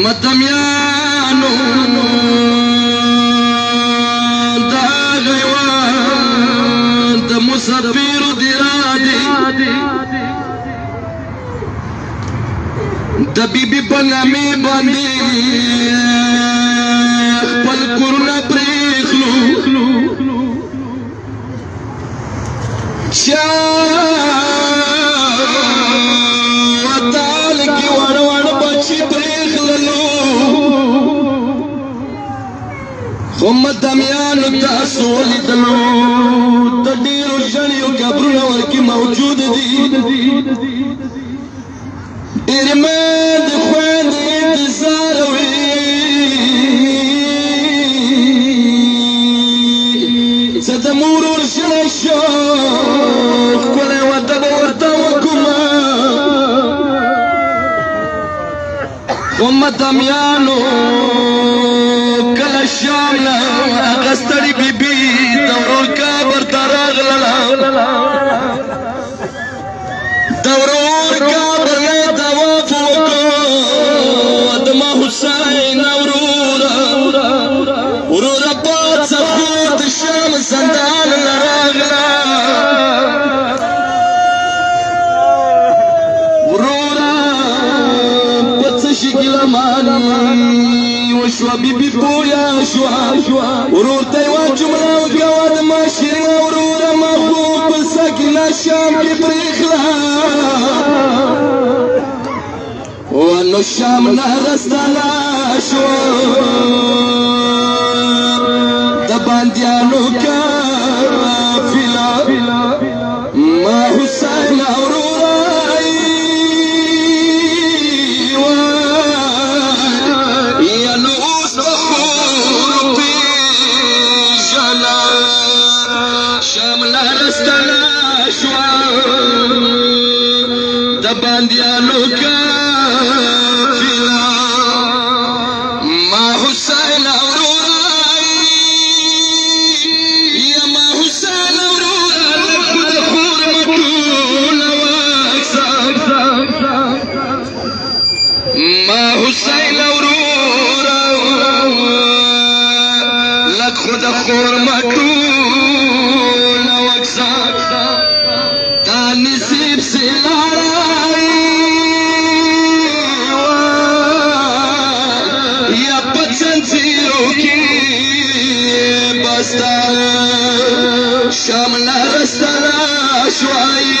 مدمیانو دا غیوان دا مسافر دیرادی دا بی بی بنامی باندی اخپل کرونا پریخلو وطال کی وڑ وڑ بچی پریخلو خمد دمیانو تاسو لیدلو تدیرو جنیو قبرنا ورکی موجود دی ارماد خواد انتظار وی ستمورور شنشو کولی وطن ورطا وکما خمد دمیانو کل شامنا اغستری بی بی دورور کابر تراغ للا دورور کابر لے دواف وکو ادما حسین ورورا پات سخوت شام زندان لراغلا ورورا پت شکل مانی وشوا بی بی پویا شوا ورور تیوان جملہ وقواد ماشرین ورورا مخوب سکنا شام کی پریخلا وانو شام نغستانا شوا دباندیانو کافلا ما حسین اورورائی یانو اوس بخور پی جلا شام نغستانا شوا دباندیانو کافلا ما حسین حسین اورورا لک خود خور مٹون وکسا تا نصیب سے لارائی یا پچن سیرو کی بستا شامنا رستنا شوائی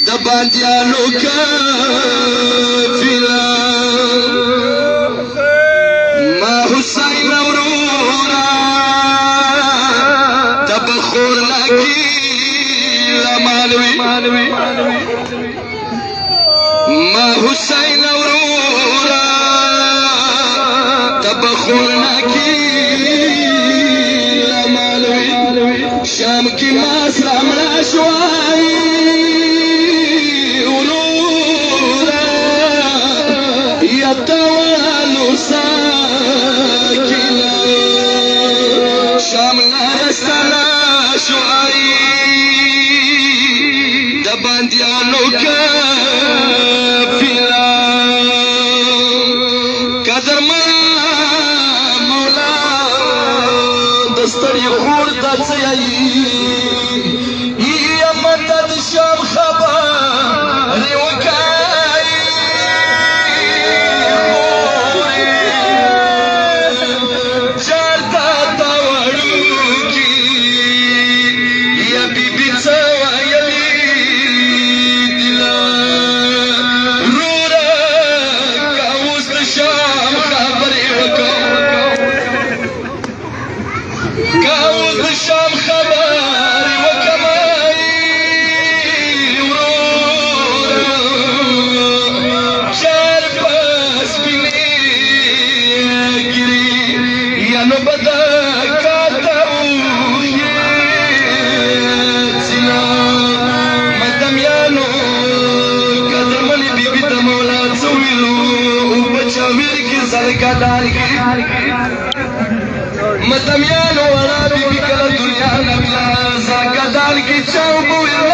دباندیانو کا حسین اورورا تبخور لکی لمالوی ما حسین اورورا تبخور لکی لمالوی شام کی ماسرا ملا شوائی اورورا یتوالو شامنا رستانا شوائی دباندیانو کافلا قدر مولا دستری خور دا چیئی یا مدد شام خبر وکائی یا بی بی سوا یلی دلا زلکدان کی متمیانو ورا بی بی کل دنیا نبلا زلکدان کی چاو بوی